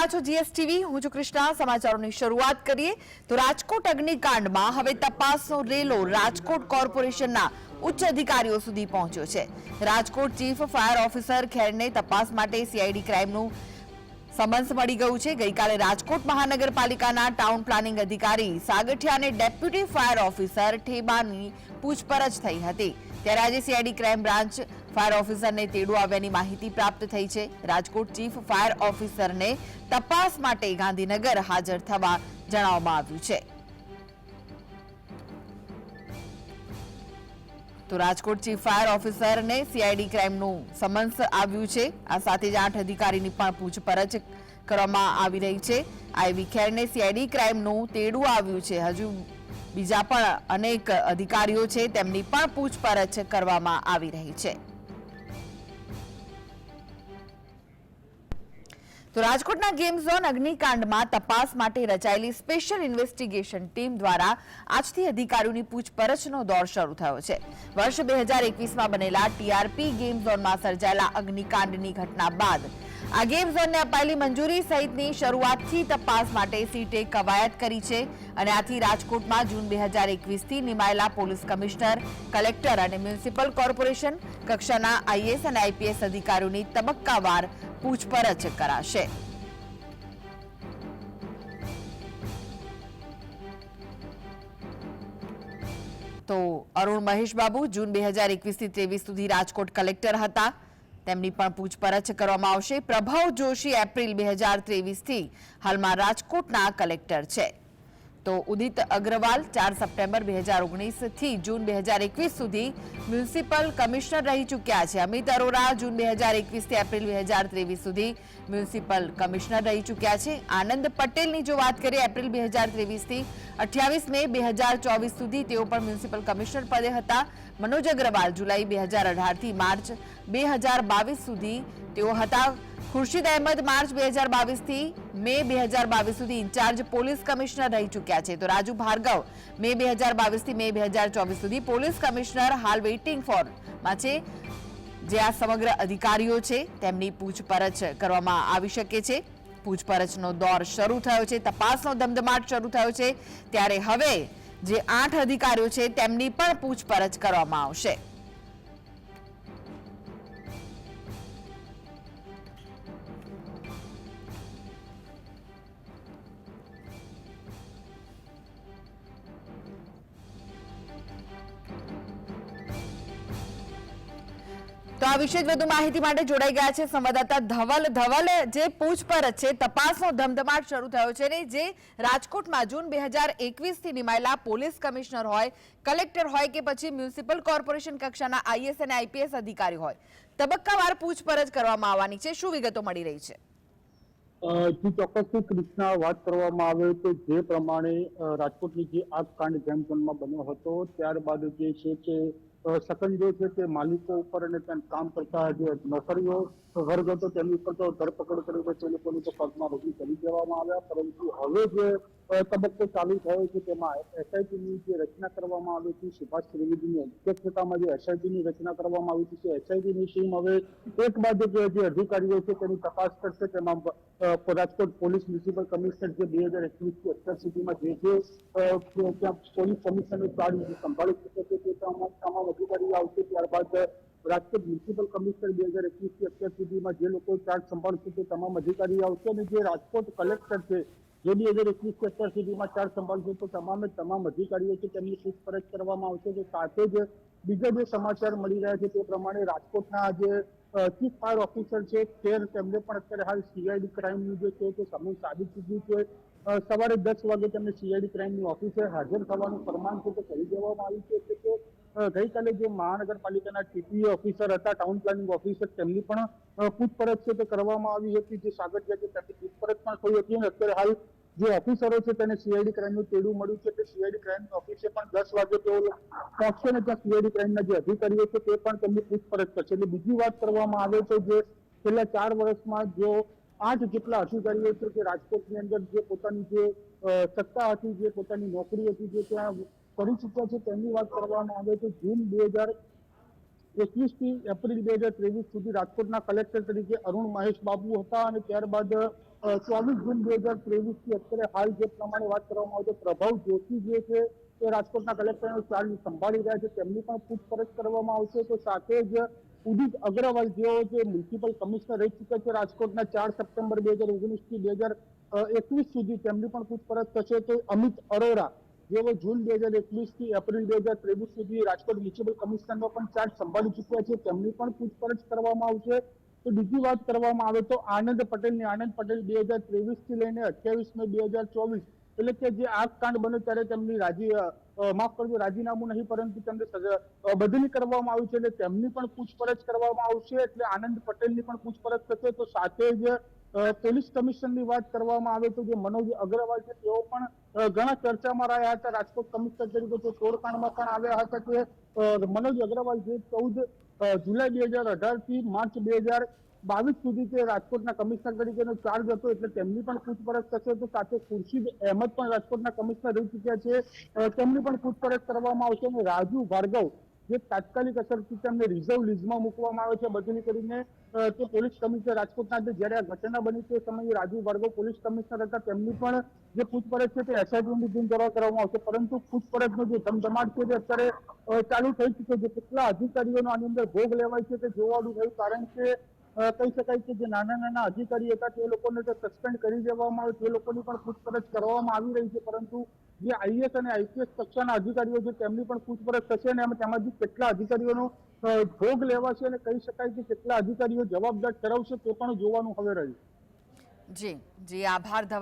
રહ્યા છો જીએસટીવી, હું છું કૃષ્ણા। સમાચારોની શરૂઆત કરીએ તો રાજકોટ અગ્નિકાંડમાં હવે તપાસનો રેલો રાજકોટ કોર્પોરેશનના ઉચ્ચ અધિકારીઓ સુધી પહોંચ્યો છે। રાજકોટ ચીફ ફાયર ઓફિસર ખેરને તપાસ માટે સીઆઈડી ક્રાઇમનું સમન્સ મળી ગયું છે। ગઈકાલે રાજકોટ મહાનગરપાલિકાના ટાઉન પ્લાનિંગ અધિકારી સાગઠિયાને ડેપ્યુટી ફાયર ઓફિસર ઠેબાની પૂછપરછ થઈ હતી, ત્યારે આજે સીઆઈડી ક્રાઇમ બ્રાન્ચ ફાયર ઓફિસરને તેડું આવ્યાની માહિતી પ્રાપ્ત થઈ છે। રાજકોટ ચીફ ફાયર ઓફિસરને તપાસ માટે ગાંધીનગર હાજર થવા જણાવવામાં આવ્યું છે। તો રાજકોટ ચીફ ફાયર ઓફિસરને સીઆઈડી ક્રાઇમનું સમન્સ આવ્યું છે। આ સાથે જ 8 અધિકારીની પણ પૂછપરછ કરવામાં આવી રહી છે। આઈવી ખેરને સીઆઈડી ક્રાઇમનું તેડું આવ્યું છે। હજુ બીજા પણ અનેક અધિકારીઓ છે, તેમની પણ પૂછપરછ કરવામાં આવી રહી છે। તો રાજકોટના ગેમ ઝોન અગ્નિકાંડમાં તપાસ માટે રચાયેલી સ્પેશિયલ ઇન્વેસ્ટિગેશન ટીમ દ્વારા આજથી અધિકારીઓની પૂછપરછનો દોર શરૂ થયો છે। વર્ષ 2021માં બનેલા ટીઆરપી ગેમ ઝોનમાં સર્જાયેલા અગ્નિકાંડની ઘટના બાદ આ ગેમ ઝોનને અપાયેલી મંજૂરી સહિતની શરૂઆતથી તપાસ માટે સીટે કવાયત કરી છે અને આથી રાજકોટમાં જૂન 2021થી નિમાયેલા પોલીસ કમિશનર, કલેક્ટર અને મ્યુનિસિપલ કોર્પોરેશન કક્ષાના આઈએએસ અને આઈપીએસ અધિકારીઓની તબક્કાવાર પૂછપરછ કરાશે। તો અરુણ મહેશ બાબુ જૂન 2021થી 23 સુધી રાજકોટ કલેક્ટર હતા, તેમની પણ પૂછપરછ કરવામાં આવશે। પ્રભાવ જોશી એપ્રિલ 2023થી હાલમાં રાજકોટના કલેક્ટર છે। તો ઉદિત અગ્રવાલ 4 સપ્ટેમ્બર 2019થી જૂન 2021 સુધી મ્યુનિસિપલ કમિશનર રહી ચૂક્યા છે। અમિત અરોરા જૂન 2021થી એપ્રિલ 2023 સુધી મ્યુનિસિપલ કમિશનર રહી ચૂક્યા છે। આનંદ પટેલની જો વાત કરીએ એપ્રિલ 2023થી 28 મે 2024 સુધી તેઓ પણ મ્યુનિસિપલ કમિશનર પદે હતા। મનોજ અગ્રવાલ જુલાઈ 2018થી માર્ચ 2022 સુધી તેઓ હતા। ખુરશીદ અહેમદ માર્ચ 2022થી મે 2022 સુધી ઇન્ચાર્જ પોલીસ કમિશનર રહી ચૂક્યા છે। તો રાજુ ભાર્ગવ મે 2022થી મે 2024 સુધી પોલીસ કમિશનર હાલ વેઇટિંગ ફોરમાં છે। જે આ સમગ્ર અધિકારીઓ છે તેમની પૂછપરછ કરવામાં આવી શકે છે। પૂછપરછનો દોર શરૂ થયો છે, તપાસનો ધમધમાટ શરૂ થયો છે, ત્યારે હવે જે 8 અધિકારીઓ છે તેમની પણ પૂછપરછ કરવામાં આવશે। તો આ વિશે વધુ માહિતી માટે જોડાઈ ગયા છે સંવાદદાતા ધવલ। ધવલ, જે પૂછપરછ છે, તપાસનો ધમધમાટ શરૂ થયો છે ને જે રાજકોટમાં જૂન 2021થી નિમાયેલા પોલીસ કમિશનર હોય, કલેક્ટર હોય કે પછી મ્યુનિસિપલ કોર્પોરેશન કક્ષાના આઈએએસ અને આઈપીએસ અધિકારી હોય, તબક્કાવાર પૂછપરછ કરવામાં આવવાની છે, શું વિગતો મળી રહી છે? ચોક્કસથી કૃષ્ણા વાત કરવામાં આવે તો જે પ્રમાણે રાજકોટની જે આગ કાંડ ગેમ ઝોનમાં બન્યો હતો ત્યારબાદ જે છે કે સકંજો છે તે માલિકો ઉપર અને ત્યાં કામ કરતા જે નોકરીઓ વર્ગ હતો તેની ઉપર તો ધરપકડ કરી તે લોકોની તો પગમાં રજૂ કરી દેવામાં આવ્યા, પરંતુ હવે જે તબક્કો ચાલુ થયો છે તેમાં એસઆઈટીની જે રચના કરવામાં આવી હતી, સુભાષ ત્રિવેદીની અધ્યક્ષતામાં જે એસઆઈટીની રચના કરવામાં આવી હતી, એસઆઈટીની ટીમ હવે એક બાદ જે અધિકારીઓ છે તેની તપાસ કરશે। તેમાં રાજકોટ પોલીસ મ્યુનિસિપલ કમિશનર જે 2021થી અત્યાર સુધીમાં જે પોલીસ કમિશનરનો ચાર્જ સંભાળી શકે છે તે તમામ અધિકારીઓ આવશે। ત્યારબાદ રાજકોટ મ્યુનિસિપલ કમિશનર 2021થી અત્યાર સુધીમાં જે લોકો ચાર્જ સંભાળશે તે તમામ અધિકારીઓ આવશે અને જે રાજકોટ કલેક્ટર છે જે 2021થી અત્યાર સુધીમાં ચાર્જ સંભાળશે તો તમામ અધિકારીઓ છે તેમની પૂછપરછ કરવામાં આવશે। સાથે જ બીજા જે સમાચાર મળી રહ્યા છે તે પ્રમાણે રાજકોટના જે ચીફ ફાયર ઓફિસર છે તેમને પણ અત્યારે હાલ સીઆઈડી ક્રાઇમનું જે છે તે સમન્સ આવી ચૂક્યું છે। સવારે 10 વાગે તેમને સીઆઈડી ક્રાઇમની ઓફિસે હાજર થવાનું ફરમાન છે તે કરી દેવામાં આવ્યું છે। એટલે કે ગઈકાલે જે મહાનગરપાલિકાના ટીપી ઓફિસર હતા, ટાઉન પ્લાનિંગ ઓફિસર, તેમની પણ પૂછપરછ છે તે કરવામાં આવી હતી। જે સાગઠિયા છે તેમની પૂછપરછ પણ થઈ હતી અને અત્યારે હાલ જે ઓફિસરો છે તેને સીઆઈડી ક્રાઇમનું તેડું મળ્યું છે એટલે સીઆઈડી ક્રાઇમની ઓફિસે પણ 10 વાગે તેઓ પહોંચશે ને ત્યાં સીઆઈડી ક્રાઇમના જે અધિકારીઓ છે તે પણ તેમની પૂછપરછ કરશે। એટલે બીજી વાત કરવામાં આવે તો જે છેલ્લા 4 વર્ષમાં જો 8 જેટલા અધિકારીઓ છે કે રાજકોટની અંદર જે પોતાની જે સત્તા હતી, જે પોતાની નોકરી હતી, જે ત્યાં કરી ચૂક્યા છે તેની વાત કરવામાં આવે તો જૂન 2021થી એપ્રિલ 2023 સુધી રાજકોટના કલેક્ટર તરીકે અરુણ મહેશ બાબુ હતા અને ત્યારબાદ 24 જૂન 2023 થી અત્યારે હાલ જે પ્રમાણે વાત કરવામાં આવે તો પ્રભાવ જોશી જે છે તે રાજકોટના કલેક્ટરનો ચાર્જ સંભાળી રહ્યા છે, તેમની પણ પૂછપરછ કરવામાં આવશે. તો સાથે જ ઉદિત અગ્રવાલ જેઓ જે મ્યુનિસિપલ કમિશનર રહી ચૂક્યા છે રાજકોટના 4 સપ્ટેમ્બર 2019 થી 2021 સુધી, તેમની પણ પૂછપરછ થશે. તો અમિત અરોરા જેઓ જૂન 2021 થી એપ્રિલ 2023 સુધી રાજકોટ મ્યુનિસિપલ કમિશનરનો પણ ચાર્જ સંભાળી ચૂક્યા છે, તેમની પણ પૂછપરછ કરવામાં આવશે. તો બીજી વાત કરવામાં આવે તો આનંદ પટેલ 2023 થી લઈને 28 મે 2024, એટલે કે જે આગ કાંડ બન્યો ત્યારે તેમની રાજીનામું નહીં પરંતુ તેમને બદલી કરવામાં આવી છે, એટલે તેમની પણ પૂછપરછ કરવામાં આવશે. એટલે આનંદ પટેલની પણ પૂછપરછ થશે. તો સાથે જ પોલીસ કમિશનરની વાત કરવામાં આવે તો જે મનોજ અગ્રવાલ છે તેઓ પણ ઘણા ચર્ચામાં રહ્યા હતા રાજકોટ કમિશનર તરીકે. તો તોડકાંડમાં પણ આવ્યા હતા કે મનોજ અગ્રવાલ જે 14 જુલાઈ 2018 થી માર્ચ 2022 સુધી તે રાજકોટના કમિશનર તરીકેનો ચાર્જ હતો, એટલે તેમની પણ પૂછપરછ થશે. તો સાથે ખુરશીદ અહેમદ પણ રાજકોટના કમિશનર રહી ચૂક્યા છે, તેમની પણ પૂછપરછ કરવામાં આવશે. અને રાજુ ભાર્ગવ જે તાત્કાલિક અસરથી તેમને રિઝર્વ લીઝમાં મૂકવામાં આવે છે બદલી કરીને, તે પોલીસ કમિશનર રાજકોટના હતા. જ્યારે આ ઘટના બની તે સમયે રાજુ ભાર્ગવ પોલીસ કમિશનર હતા, તેમની પણ જે પૂછપરછ છે તે એસઆઈટીની ટીમ દ્વારા કરવામાં આવશે. પરંતુ પૂછપરછનો જે ધમધમાટ છે તે અત્યારે ચાલુ થઈ ચૂક્યો છે. કેટલા અધિકારીઓનો આની અંદર ભોગ લેવાય છે તે જોવાનું રહ્યું, કારણ કે કહી શકાય કે જે નાના નાના અધિકારી હતા તે લોકોને તો સસ્પેન્ડ કરી દેવામાં આવે, તે લોકોની પણ પૂછપરછ કરવામાં આવી રહી છે. પરંતુ જે આઈએસ અને આઈપીએસ કક્ષાના અધિકારીઓ છે તેમની પણ પૂછપરછ થશે અને તેમાંથી કેટલા અધિકારીઓનો ભોગ લેવાશે અને કહી શકાય કે કેટલા અધિકારીઓ જવાબદાર ઠરાવશે તે પણ જોવાનું હવે રહ્યું. જી જી, આભાર ધવલ.